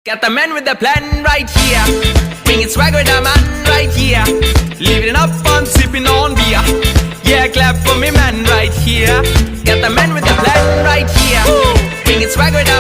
Got the man with the plan right here. Bringing swag with the man right here. Living it up on sipping on beer. Yeah, clap for me man right here. Got the man with the plan right here. Bringing swag with the